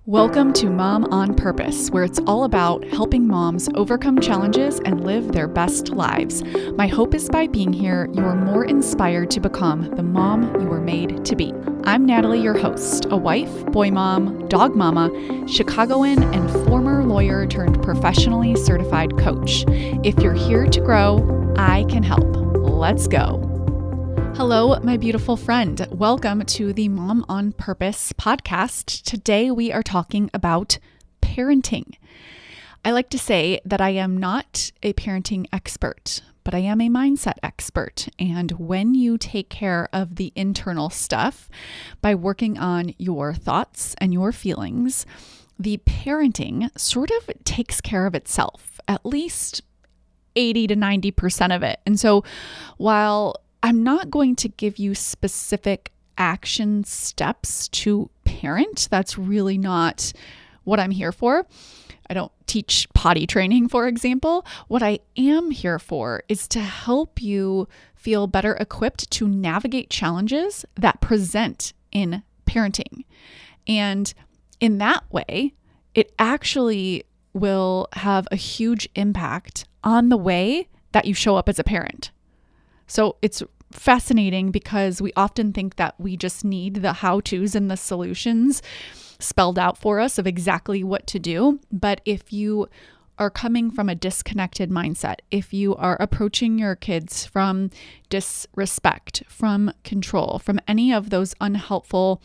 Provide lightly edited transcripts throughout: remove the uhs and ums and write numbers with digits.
Welcome to Mom on Purpose, where it's all about helping moms overcome challenges and live their best lives. My hope is by being here, you are more inspired to become the mom you were made to be. I'm Natalie, your host, a wife, boy mom, dog mama, Chicagoan, and former lawyer turned professionally certified coach. If you're here to grow, I can help. Let's go. Hello, my beautiful friend. Welcome to the Mom on Purpose podcast. Today we are talking about parenting. I like to say that I am not a parenting expert, but I am a mindset expert. And when you take care of the internal stuff by working on your thoughts and your feelings, the parenting sort of takes care of itself, at least 80 to 90% of it. And so while I'm not going to give you specific action steps to parent. That's really not what I'm here for. I don't teach potty training, for example. What I am here for is to help you feel better equipped to navigate challenges that present in parenting. And in that way, it actually will have a huge impact on the way that you show up as a parent. So it's fascinating because we often think that we just need the how-tos and the solutions spelled out for us of exactly what to do. But if you are coming from a disconnected mindset, if you are approaching your kids from disrespect, from control, from any of those unhelpful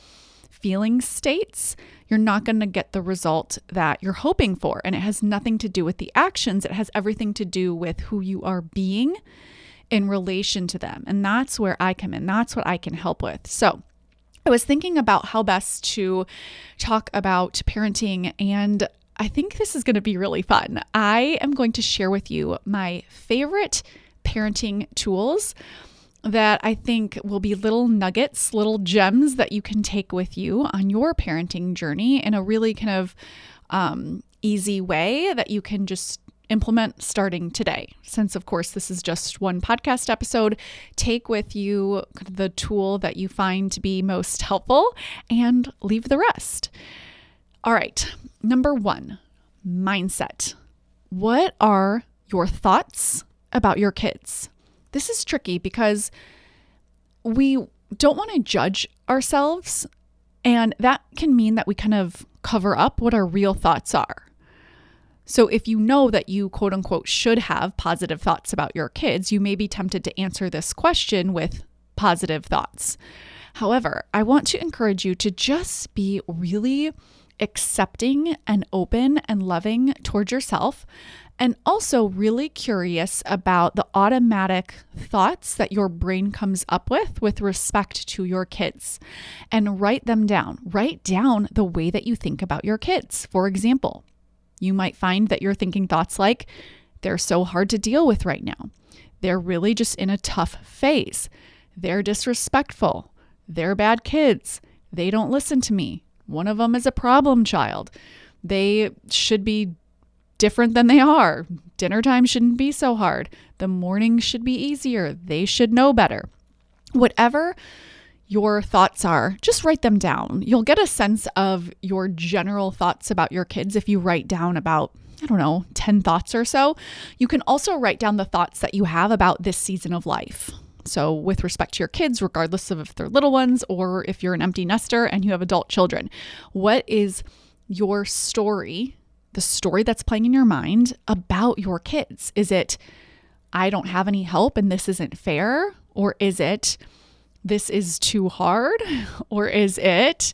feeling states, you're not going to get the result that you're hoping for. And it has nothing to do with the actions. It has everything to do with who you are being in relation to them. And that's where I come in. That's what I can help with. So I was thinking about how best to talk about parenting, and I think this is going to be really fun. I am going to share with you my favorite parenting tools that I think will be little nuggets, little gems that you can take with you on your parenting journey in a really kind of easy way that you can just implement starting today. Since, of course, this is just one podcast episode, take with you the tool that you find to be most helpful and leave the rest. All right. Number one, mindset. What are your thoughts about your kids? This is tricky because we don't want to judge ourselves, and that can mean that we kind of cover up what our real thoughts are. So if you know that you, quote unquote, should have positive thoughts about your kids, you may be tempted to answer this question with positive thoughts. However, I want to encourage you to just be really accepting and open and loving towards yourself, and also really curious about the automatic thoughts that your brain comes up with respect to your kids, and write them down. Write down the way that you think about your kids. For example, you might find that you're thinking thoughts like, they're so hard to deal with right now. They're really just in a tough phase. They're disrespectful. They're bad kids. They don't listen to me. One of them is a problem child. They should be different than they are. Dinner time shouldn't be so hard. The morning should be easier. They should know better. Whatever your thoughts are, just write them down. You'll get a sense of your general thoughts about your kids if you write down about, 10 thoughts or so. You can also write down the thoughts that you have about this season of life. So with respect to your kids, regardless of if they're little ones or if you're an empty nester and you have adult children, what is your story, the story that's playing in your mind about your kids? Is it, I don't have any help and this isn't fair? Or is it, this is too hard? Or is it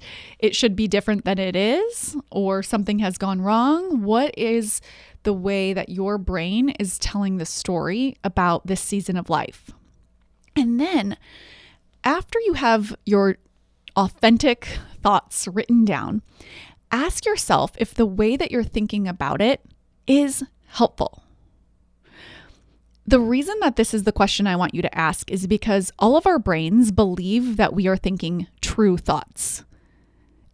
should be different than it is? Or something has gone wrong? What is the way that your brain is telling the story about this season of life? And then after you have your authentic thoughts written down, ask yourself if the way that you're thinking about it is helpful. The reason that this is the question I want you to ask is because all of our brains believe that we are thinking true thoughts.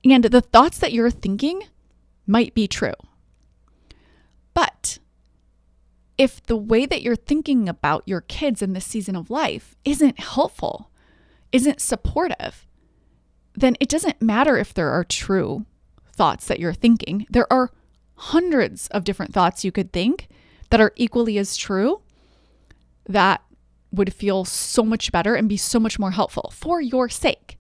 And the thoughts that you're thinking might be true. But if the way that you're thinking about your kids in this season of life isn't helpful, isn't supportive, then it doesn't matter if there are true thoughts that you're thinking. There are hundreds of different thoughts you could think that are equally as true that would feel so much better and be so much more helpful for your sake.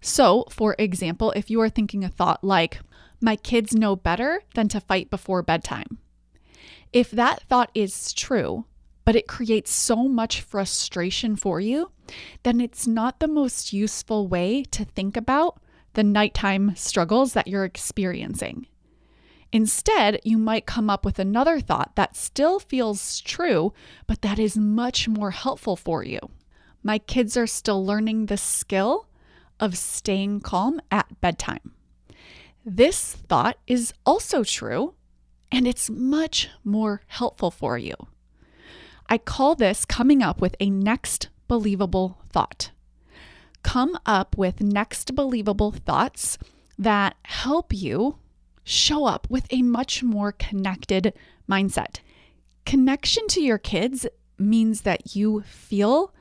So, for example, if you are thinking a thought like, my kids know better than to fight before bedtime. If that thought is true, but it creates so much frustration for you, then it's not the most useful way to think about the nighttime struggles that you're experiencing. Instead, you might come up with another thought that still feels true, but that is much more helpful for you. My kids are still learning the skill of staying calm at bedtime. This thought is also true, and it's much more helpful for you. I call this coming up with a next believable thought. Come up with next believable thoughts that help you show up with a much more connected mindset. Connection to your kids means that you feel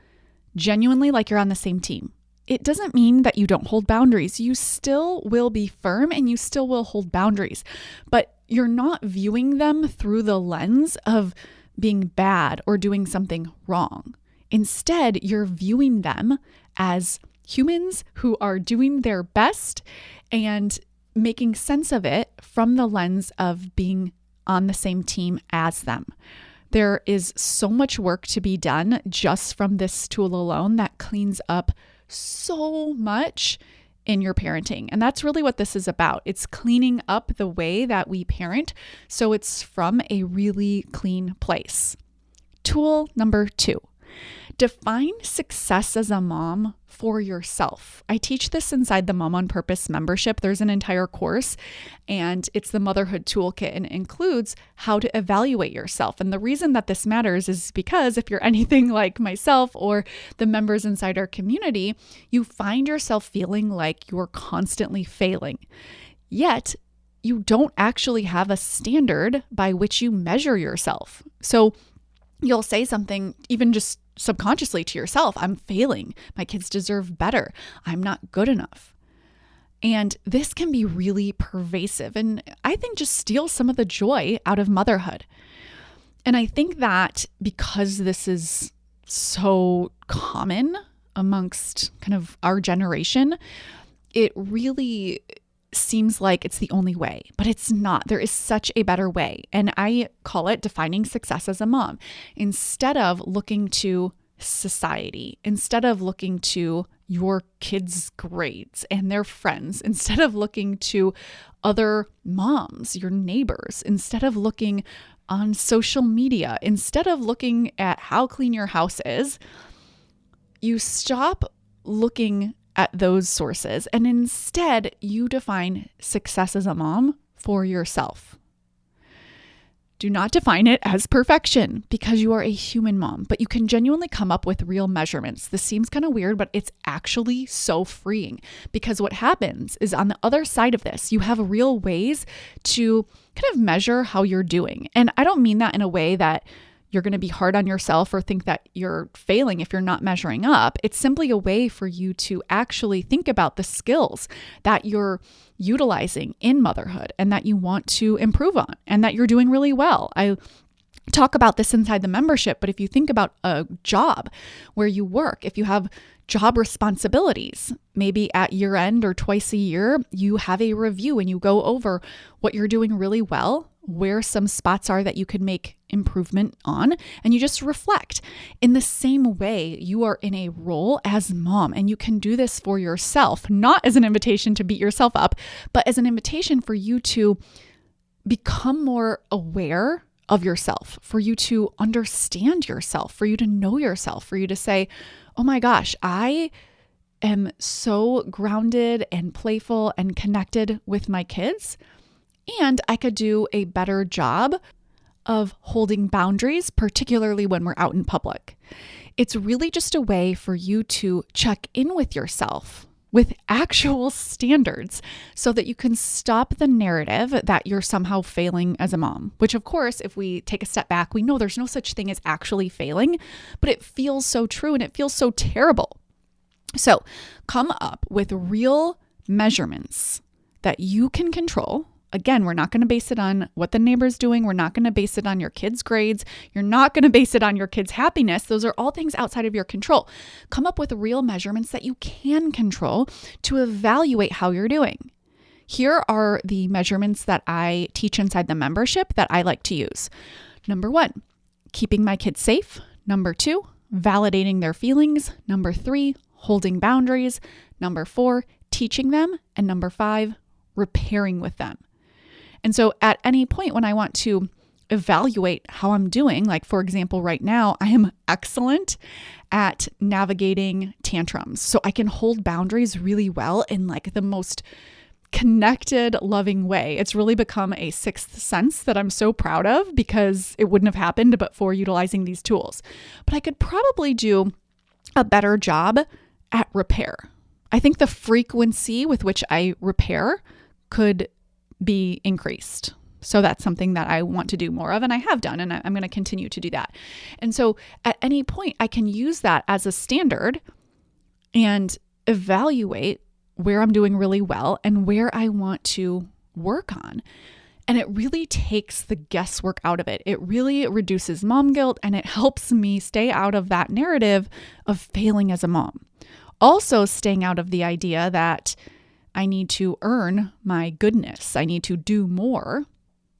genuinely like you're on the same team. It doesn't mean that you don't hold boundaries. You still will be firm and you still will hold boundaries, but you're not viewing them through the lens of being bad or doing something wrong. Instead, you're viewing them as humans who are doing their best and making sense of it from the lens of being on the same team as them. There is so much work to be done just from this tool alone that cleans up so much in your parenting. And that's really what this is about. It's cleaning up the way that we parent so it's from a really clean place. Tool number 2. Define success as a mom for yourself. I teach this inside the Mom on Purpose membership. There's an entire course and it's the Motherhood Toolkit and it includes how to evaluate yourself. And the reason that this matters is because if you're anything like myself or the members inside our community, you find yourself feeling like you're constantly failing. Yet, you don't actually have a standard by which you measure yourself. So you'll say something even just subconsciously to yourself, I'm failing. My kids deserve better. I'm not good enough. And this can be really pervasive and I think just steals some of the joy out of motherhood. And I think that because this is so common amongst kind of our generation, it really seems like it's the only way, but it's not. There is such a better way. And I call it defining success as a mom. Instead of looking to society, instead of looking to your kids' grades and their friends, instead of looking to other moms, your neighbors, instead of looking on social media, instead of looking at how clean your house is, you stop looking at those sources and instead you define success as a mom for yourself. Do not define it as perfection because you are a human mom, but you can genuinely come up with real measurements. This seems kind of weird, but it's actually so freeing because what happens is on the other side of this, you have real ways to kind of measure how you're doing. And I don't mean that in a way that you're going to be hard on yourself or think that you're failing if you're not measuring up. It's simply a way for you to actually think about the skills that you're utilizing in motherhood and that you want to improve on and that you're doing really well. I talk about this inside the membership, but if you think about a job where you work, if you have job responsibilities, maybe at year end or twice a year, you have a review and you go over what you're doing really well, where some spots are that you could make improvement on, and you just reflect. In the same way, you are in a role as mom, and you can do this for yourself, not as an invitation to beat yourself up, but as an invitation for you to become more aware of yourself, for you to understand yourself, for you to know yourself, for you to say, oh my gosh, I am so grounded and playful and connected with my kids. And I could do a better job of holding boundaries, particularly when we're out in public. It's really just a way for you to check in with yourself with actual standards so that you can stop the narrative that you're somehow failing as a mom, which of course, if we take a step back, we know there's no such thing as actually failing, but it feels so true and it feels so terrible. So come up with real measurements that you can control. Again, we're not going to base it on what the neighbor's doing. We're not going to base it on your kids' grades. You're not going to base it on your kids' happiness. Those are all things outside of your control. Come up with real measurements that you can control to evaluate how you're doing. Here are the measurements that I teach inside the membership that I like to use. Number 1, keeping my kids safe. Number 2, validating their feelings. Number 3, holding boundaries. Number 4, teaching them. And number 5, repairing with them. And so at any point when I want to evaluate how I'm doing, like for example, right now, I am excellent at navigating tantrums. So I can hold boundaries really well in like the most connected, loving way. It's really become a sixth sense that I'm so proud of because it wouldn't have happened but for utilizing these tools. But I could probably do a better job at repair. I think the frequency with which I repair could be increased. So that's something that I want to do more of, and I have done, and I'm going to continue to do that. And so at any point, I can use that as a standard and evaluate where I'm doing really well and where I want to work on. And it really takes the guesswork out of it. It really reduces mom guilt, and it helps me stay out of that narrative of failing as a mom. Also, staying out of the idea that I need to earn my goodness. I need to do more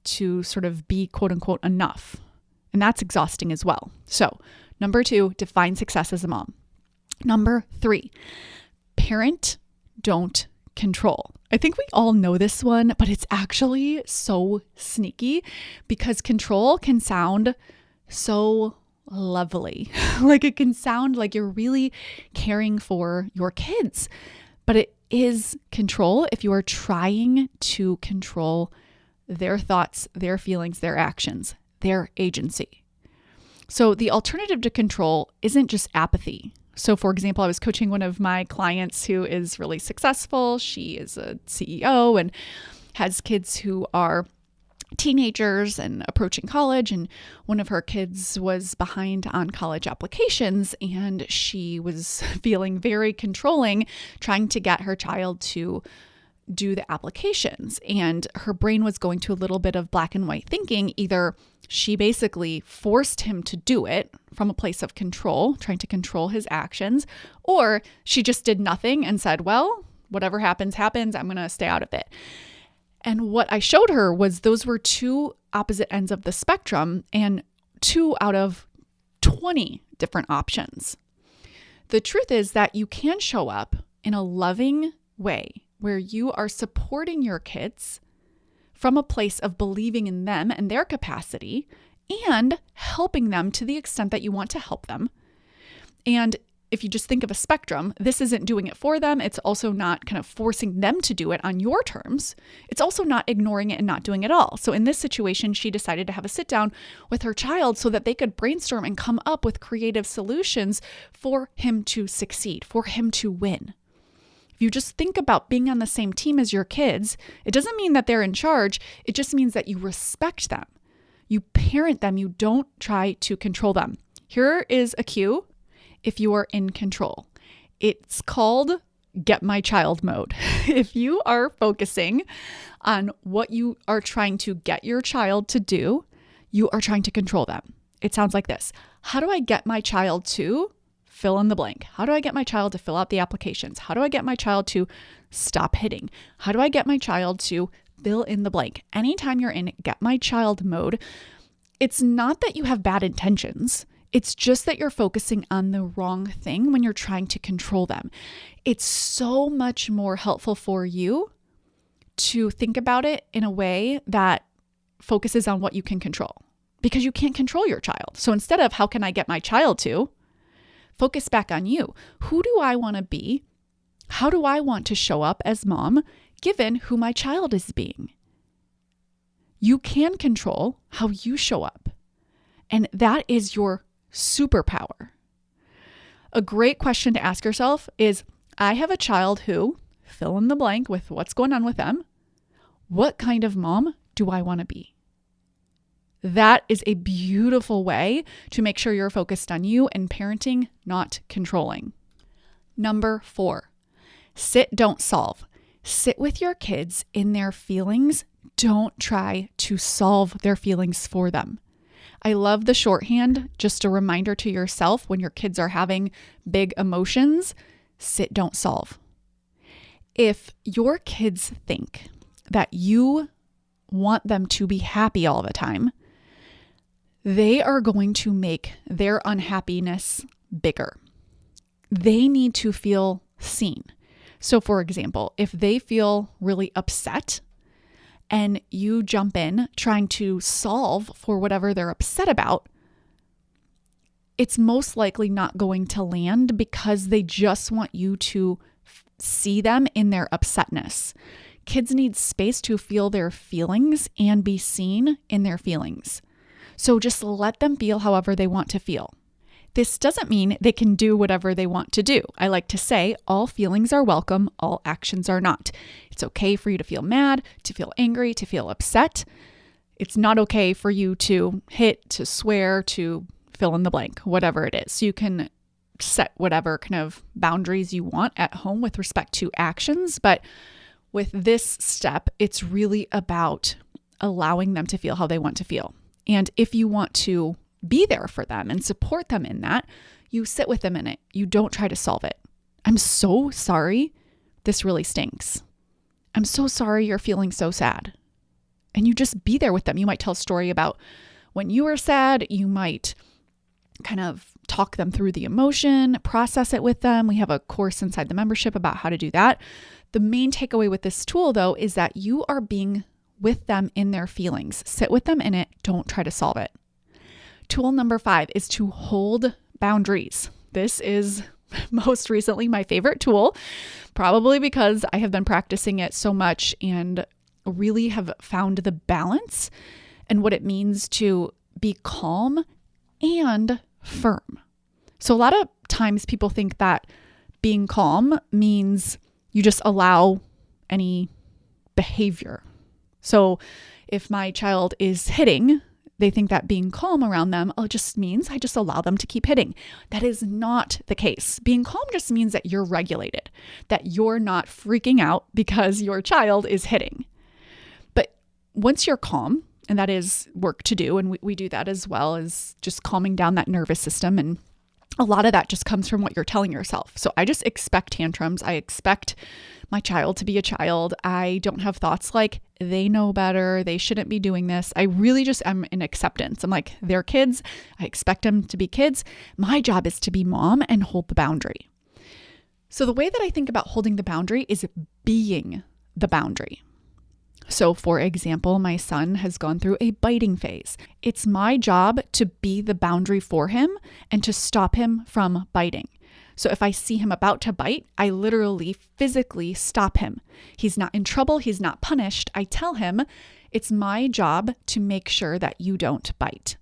to sort of be quote unquote enough. And that's exhausting as well. So, number 2, define success as a mom. Number 3, parent, don't control. I think we all know this one, but it's actually so sneaky because control can sound so lovely. Like it can sound like you're really caring for your kids, but it is control if you are trying to control their thoughts, their feelings, their actions, their agency. So the alternative to control isn't just apathy. So for example, I was coaching one of my clients who is really successful. She is a CEO and has kids who are teenagers and approaching college, and one of her kids was behind on college applications, and she was feeling very controlling, trying to get her child to do the applications. And her brain was going to a little bit of black and white thinking. Either she basically forced him to do it from a place of control, trying to control his actions, or she just did nothing and said, well, whatever happens, happens. I'm going to stay out of it. And what I showed her was those were 2 opposite ends of the spectrum and 2 out of 20 different options. The truth is that you can show up in a loving way where you are supporting your kids from a place of believing in them and their capacity and helping them to the extent that you want to help them. And if you just think of a spectrum, this isn't doing it for them. It's also not kind of forcing them to do it on your terms. It's also not ignoring it and not doing it all. So in this situation, she decided to have a sit down with her child so that they could brainstorm and come up with creative solutions for him to succeed, for him to win. If you just think about being on the same team as your kids, it doesn't mean that they're in charge. It just means that you respect them. You parent them. You don't try to control them. Here is a cue. If you are in control, it's called get my child mode. If you are focusing on what you are trying to get your child to do, you are trying to control them. It sounds like this. How do I get my child to fill in the blank? How do I get my child to fill out the applications? How do I get my child to stop hitting? How do I get my child to fill in the blank? Anytime you're in get my child mode, it's not that you have bad intentions. It's just that you're focusing on the wrong thing when you're trying to control them. It's so much more helpful for you to think about it in a way that focuses on what you can control, because you can't control your child. So instead of how can I get my child to, focus back on you. Who do I want to be? How do I want to show up as mom, given who my child is being? You can control how you show up, and that is your superpower. A great question to ask yourself is, I have a child who, fill in the blank with what's going on with them. What kind of mom do I want to be? That is a beautiful way to make sure you're focused on you and parenting, not controlling. Number 4, sit, don't solve. Sit with your kids in their feelings. Don't try to solve their feelings for them. I love the shorthand, just a reminder to yourself when your kids are having big emotions, sit, don't solve. If your kids think that you want them to be happy all the time, they are going to make their unhappiness bigger. They need to feel seen. So for example, if they feel really upset and you jump in trying to solve for whatever they're upset about, it's most likely not going to land because they just want you to see them in their upsetness. Kids need space to feel their feelings and be seen in their feelings. So just let them feel however they want to feel. This doesn't mean they can do whatever they want to do. I like to say all feelings are welcome, all actions are not. It's okay for you to feel mad, to feel angry, to feel upset. It's not okay for you to hit, to swear, to fill in the blank, whatever it is. So you can set whatever kind of boundaries you want at home with respect to actions. But with this step, it's really about allowing them to feel how they want to feel. And if you want to be there for them and support them in that, you sit with them in it. You don't try to solve it. I'm so sorry. This really stinks. I'm so sorry you're feeling so sad. And you just be there with them. You might tell a story about when you were sad. You might kind of talk them through the emotion, process it with them. We have a course inside the membership about how to do that. The main takeaway with this tool, though, is that you are being with them in their feelings. Sit with them in it. Don't try to solve it. Tool number 5 is to hold boundaries. This is most recently my favorite tool, probably because I have been practicing it so much and really have found the balance and what it means to be calm and firm. So a lot of times people think that being calm means you just allow any behavior. So if my child is hitting, they think that being calm around them just means I just allow them to keep hitting. That is not the case. Being calm just means that you're regulated, that you're not freaking out because your child is hitting. But once you're calm, and that is work to do, and we do that as well as just calming down that nervous system, and a lot of that just comes from what you're telling yourself. So I just expect tantrums. I expect my child to be a child. I don't have thoughts like they know better, they shouldn't be doing this. I really just am in acceptance. I'm like, they're kids. I expect them to be kids. My job is to be mom and hold the boundary. So the way that I think about holding the boundary is being the boundary. So for example, my son has gone through a biting phase. It's my job to be the boundary for him and to stop him from biting. So if I see him about to bite, I literally physically stop him. He's not in trouble. He's not punished. I tell him it's my job to make sure that you don't bite.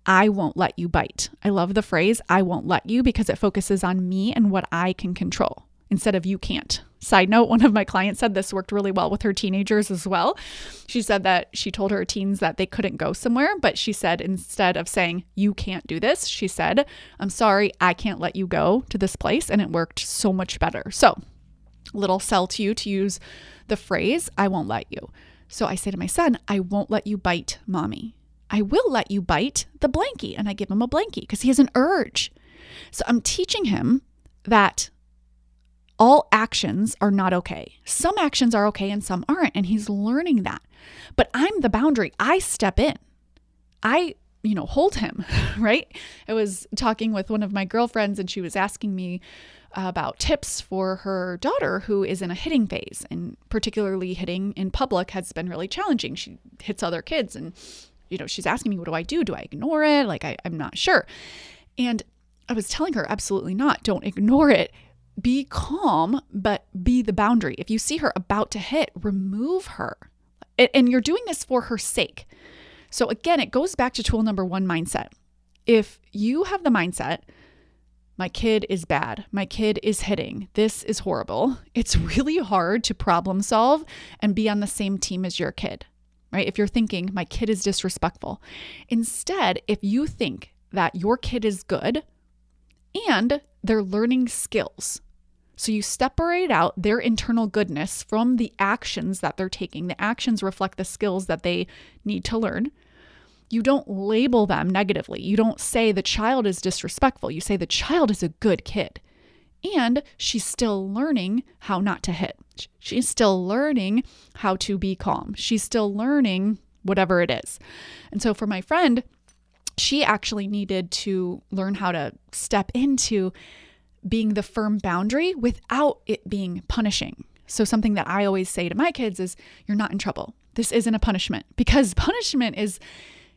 I won't let you bite. I love the phrase, I won't let you, because it focuses on me and what I can control instead of you can't. Side note, one of my clients said this worked really well with her teenagers as well. She said that she told her teens that they couldn't go somewhere, but she said instead of saying, you can't do this, she said, I'm sorry, I can't let you go to this place. And it worked so much better. So little sell to you to use the phrase, I won't let you. So I say to my son, I won't let you bite mommy. I will let you bite the blankie. And I give him a blankie because he has an urge. So I'm teaching him that all actions are not okay. Some actions are okay and some aren't. And he's learning that. But I'm the boundary. I step in. I, hold him, right? I was talking with one of my girlfriends and she was asking me about tips for her daughter who is in a hitting phase, and particularly hitting in public has been really challenging. She hits other kids and, she's asking me, what do I do? Do I ignore it? I'm not sure. And I was telling her, absolutely not. Don't ignore it. Be calm, but be the boundary. If you see her about to hit, remove her. And you're doing this for her sake. So again, it goes back to tool number 1, mindset. If you have the mindset, my kid is bad, my kid is hitting, this is horrible, it's really hard to problem solve and be on the same team as your kid, right? If you're thinking, my kid is disrespectful. Instead, if you think that your kid is good and they're learning skills, So you separate out their internal goodness from the actions that they're taking. The actions reflect the skills that they need to learn. You don't label them negatively. You don't say the child is disrespectful. You say the child is a good kid. And she's still learning how not to hit. She's still learning how to be calm. She's still learning whatever it is. And so for my friend, she actually needed to learn how to step into being the firm boundary without it being punishing. So something that I always say to my kids is, you're not in trouble. This isn't a punishment, because punishment is,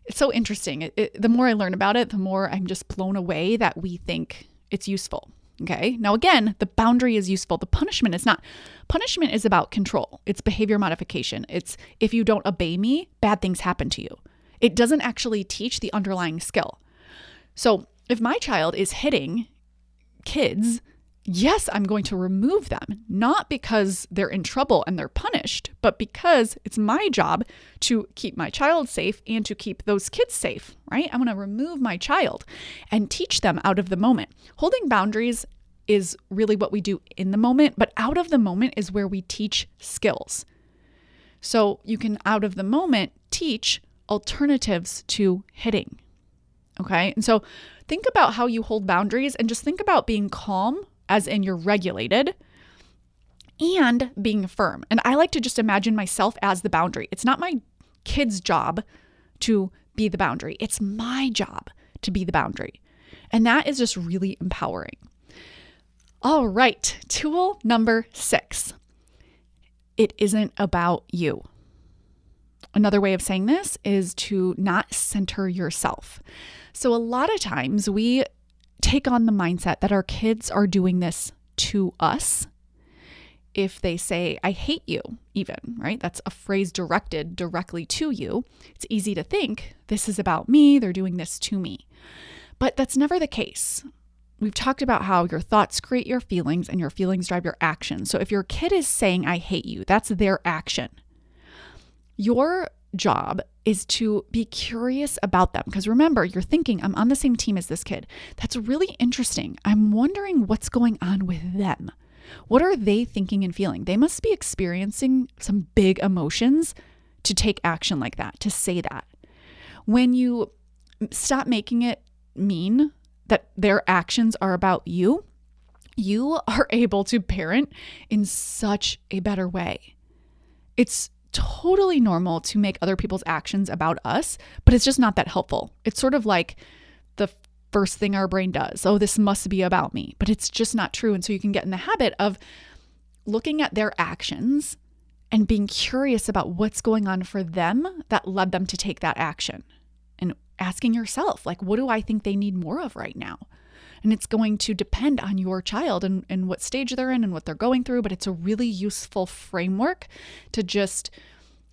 it's so interesting. The more I learn about it, the more I'm just blown away that we think it's useful. Okay. Now, again, the boundary is useful. The punishment is not. Punishment is about control. It's behavior modification. It's, if you don't obey me, bad things happen to you. It doesn't actually teach the underlying skill. So if my child is hitting kids, yes, I'm going to remove them, not because they're in trouble and they're punished, but because it's my job to keep my child safe and to keep those kids safe, right? I'm going to remove my child and teach them out of the moment. Holding boundaries is really what we do in the moment, but out of the moment is where we teach skills. So you can, out of the moment, teach alternatives to hitting. Okay. And so think about how you hold boundaries, and just think about being calm, as in you're regulated, and being firm. And I like to just imagine myself as the boundary. It's not my kid's job to be the boundary. It's my job to be the boundary. And that is just really empowering. All right. Tool number 6. It isn't about you. Another way of saying this is to not center yourself. So a lot of times we take on the mindset that our kids are doing this to us. If they say, I hate you, even, right? That's a phrase directed directly to you. It's easy to think this is about me. They're doing this to me. But that's never the case. We've talked about how your thoughts create your feelings and your feelings drive your actions. So if your kid is saying, I hate you, that's their action. Your job is to be curious about them. Because remember, you're thinking, I'm on the same team as this kid. That's really interesting. I'm wondering what's going on with them. What are they thinking and feeling? They must be experiencing some big emotions to take action like that, to say that. When you stop making it mean that their actions are about you, you are able to parent in such a better way. It's totally normal to make other people's actions about us, but it's just not that helpful. It's sort of like the first thing our brain does. Oh, this must be about me, but it's just not true. And so you can get in the habit of looking at their actions and being curious about what's going on for them that led them to take that action, and asking yourself, like, what do I think they need more of right now? And it's going to depend on your child and what stage they're in and what they're going through. But it's a really useful framework to just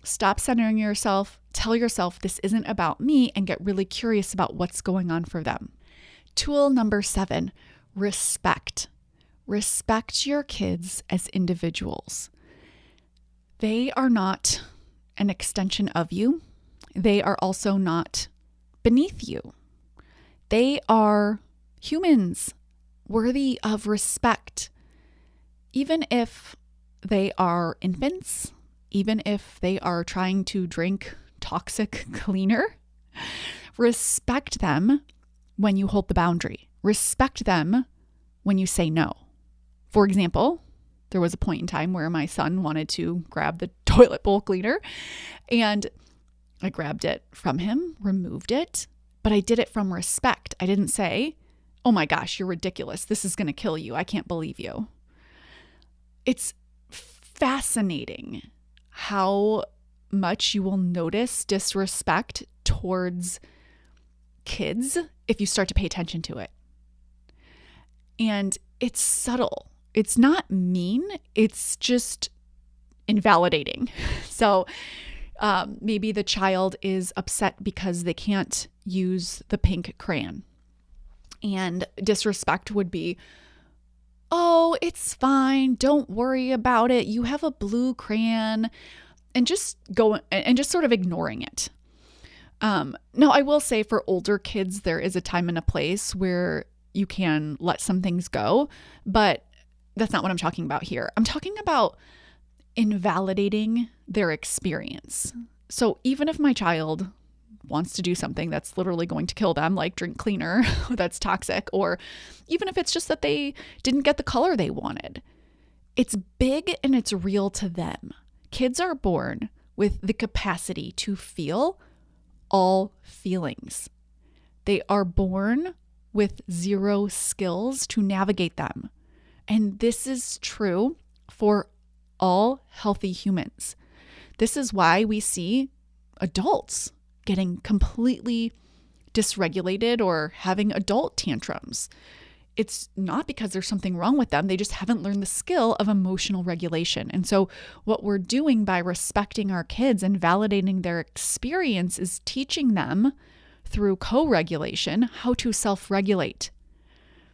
stop centering yourself, tell yourself this isn't about me, and get really curious about what's going on for them. Tool number 7, respect. Respect your kids as individuals. They are not an extension of you. They are also not beneath you. They are humans worthy of respect, even if they are infants, even if they are trying to drink toxic cleaner. Respect them when you hold the boundary. Respect them when you say no. For example, there was a point in time where my son wanted to grab the toilet bowl cleaner, and I grabbed it from him, removed it, but I did it from respect. I didn't say, oh my gosh, you're ridiculous. This is going to kill you. I can't believe you. It's fascinating how much you will notice disrespect towards kids if you start to pay attention to it. And it's subtle. It's not mean. It's just invalidating. So maybe the child is upset because they can't use the pink crayon. And disrespect would be, oh, it's fine. Don't worry about it. You have a blue crayon, and just go and just sort of ignoring it. Now, I will say for older kids, there is a time and a place where you can let some things go. But that's not what I'm talking about here. I'm talking about invalidating their experience. So even if my child wants to do something that's literally going to kill them, like drink cleaner, that's toxic, or even if it's just that they didn't get the color they wanted, it's big and it's real to them. Kids are born with the capacity to feel all feelings. They are born with zero skills to navigate them. And this is true for all healthy humans. This is why we see adults getting completely dysregulated or having adult tantrums. It's not because there's something wrong with them. They just haven't learned the skill of emotional regulation. And so what we're doing by respecting our kids and validating their experience is teaching them through co-regulation how to self-regulate,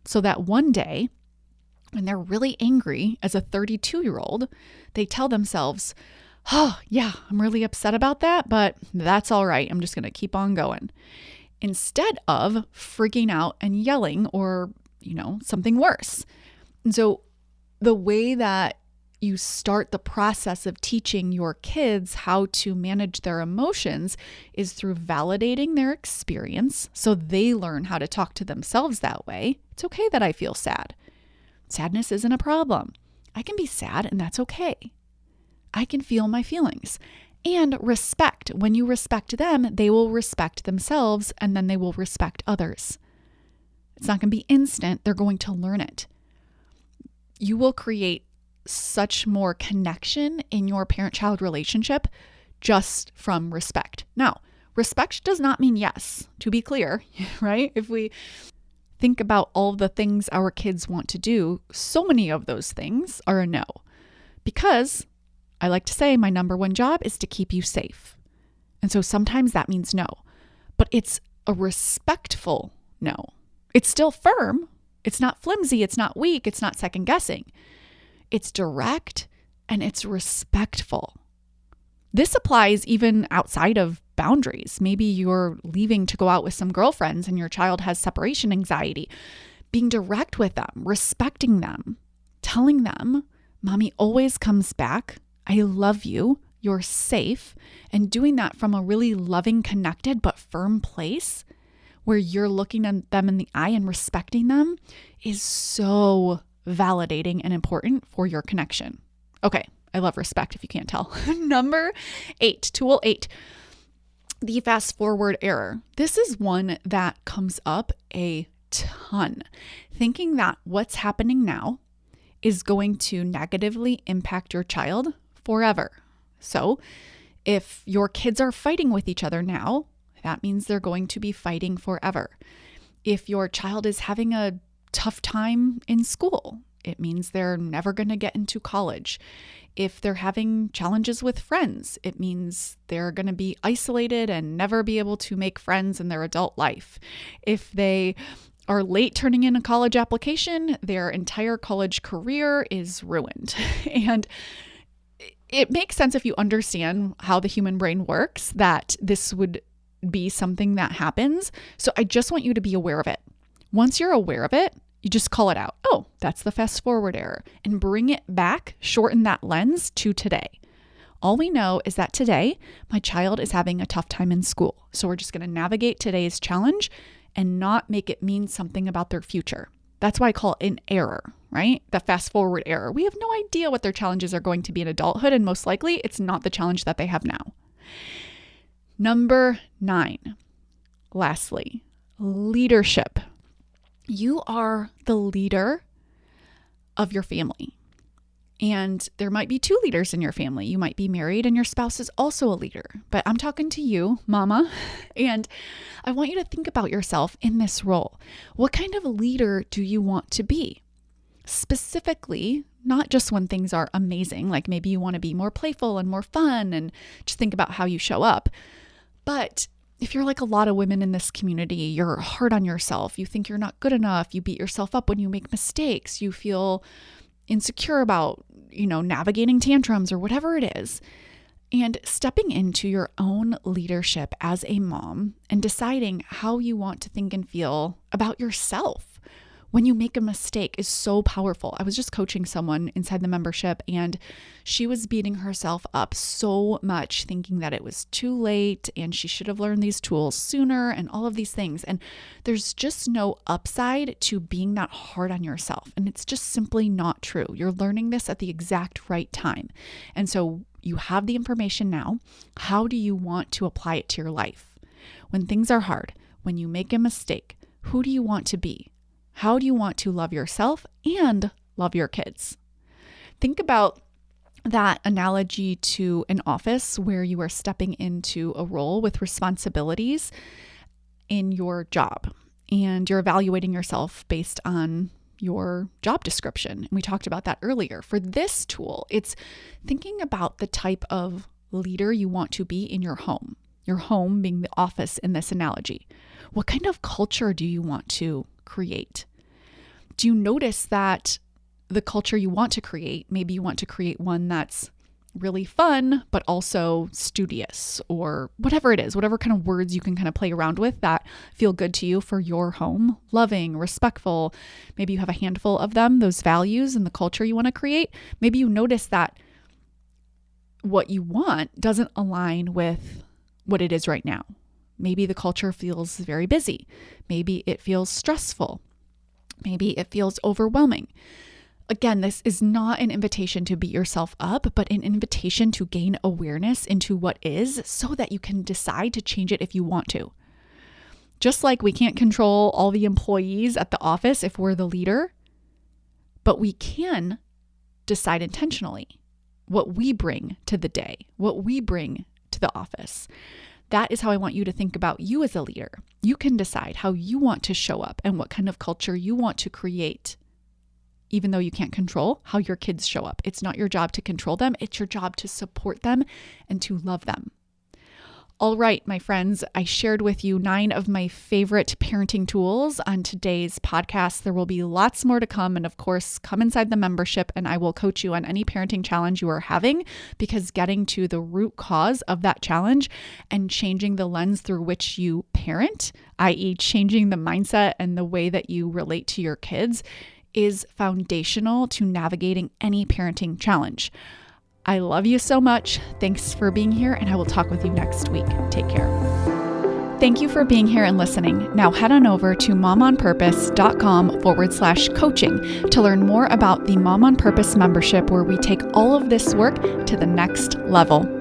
so that one day when they're really angry as a 32-year-old, they tell themselves, oh, yeah, I'm really upset about that, but that's all right. I'm just going to keep on going. Instead of freaking out and yelling or, something worse. And so the way that you start the process of teaching your kids how to manage their emotions is through validating their experience so they learn how to talk to themselves that way. It's okay that I feel sad. Sadness isn't a problem. I can be sad and that's okay. I can feel my feelings. And respect. When you respect them, they will respect themselves and then they will respect others. It's not going to be instant. They're going to learn it. You will create such more connection in your parent-child relationship just from respect. Now, respect does not mean yes, to be clear, right? If we think about all the things our kids want to do, so many of those things are a no. Because I like to say my number one job is to keep you safe. And so sometimes that means no, but it's a respectful no. It's still firm. It's not flimsy. It's not weak. It's not second guessing. It's direct and it's respectful. This applies even outside of boundaries. Maybe you're leaving to go out with some girlfriends and your child has separation anxiety. Being direct with them, respecting them, telling them, Mommy always comes back. I love you. You're safe. And doing that from a really loving, connected, but firm place where you're looking at them in the eye and respecting them is so validating and important for your connection. Okay, I love respect if you can't tell. Number 8, tool 8, the fast forward error. This is one that comes up a ton. Thinking that what's happening now is going to negatively impact your child forever. So if your kids are fighting with each other now, that means they're going to be fighting forever. If your child is having a tough time in school, it means they're never going to get into college. If they're having challenges with friends, it means they're going to be isolated and never be able to make friends in their adult life. If they are late turning in a college application, their entire college career is ruined. And it makes sense if you understand how the human brain works that this would be something that happens. So I just want you to be aware of it. Once you're aware of it, you just call it out. Oh, that's the fast forward error, and bring it back, shorten that lens to today. All we know is that today my child is having a tough time in school. So we're just going to navigate today's challenge and not make it mean something about their future. That's why I call it an error, right? The fast forward error. We have no idea what their challenges are going to be in adulthood, and most likely it's not the challenge that they have now. Number 9, lastly, leadership. You are the leader of your family. And there might be 2 leaders in your family. You might be married and your spouse is also a leader. But I'm talking to you, mama, and I want you to think about yourself in this role. What kind of leader do you want to be? Specifically, not just when things are amazing, like maybe you want to be more playful and more fun and just think about how you show up. But if you're like a lot of women in this community, you're hard on yourself, you think you're not good enough, you beat yourself up when you make mistakes, you feel insecure about, navigating tantrums or whatever it is. And stepping into your own leadership as a mom and deciding how you want to think and feel about yourself. when you make a mistake is so powerful. I was just coaching someone inside the membership, and she was beating herself up so much, thinking that it was too late and she should have learned these tools sooner and all of these things. And there's just no upside to being that hard on yourself. And it's just simply not true. You're learning this at the exact right time. And so you have the information now. How do you want to apply it to your life? When things are hard, when you make a mistake, who do you want to be? How do you want to love yourself and love your kids? Think about that analogy to an office where you are stepping into a role with responsibilities in your job, and you're evaluating yourself based on your job description. And we talked about that earlier. For this tool, it's thinking about the type of leader you want to be in your home being the office in this analogy. What kind of culture do you want to create? Do you notice that the culture you want to create, maybe you want to create one that's really fun, but also studious, or whatever it is, whatever kind of words you can kind of play around with that feel good to you for your home, loving, respectful. Maybe you have a handful of them, those values and the culture you want to create. Maybe you notice that what you want doesn't align with what it is right now. Maybe the culture feels very busy. Maybe it feels stressful. Maybe it feels overwhelming. Again, this is not an invitation to beat yourself up, but an invitation to gain awareness into what is so that you can decide to change it if you want to. Just like we can't control all the employees at the office if we're the leader, but we can decide intentionally what we bring to the day, what we bring to the office. That is how I want you to think about you as a leader. You can decide how you want to show up and what kind of culture you want to create, even though you can't control how your kids show up. It's not your job to control them. It's your job to support them and to love them. All right, my friends, I shared with you 9 of my favorite parenting tools on today's podcast. There will be lots more to come. And of course, come inside the membership and I will coach you on any parenting challenge you are having, because getting to the root cause of that challenge and changing the lens through which you parent, i.e. changing the mindset and the way that you relate to your kids, is foundational to navigating any parenting challenge. I love you so much. Thanks for being here, and I will talk with you next week. Take care. Thank you for being here and listening. Now head on over to momonpurpose.com/coaching to learn more about the Mom on Purpose membership, where we take all of this work to the next level.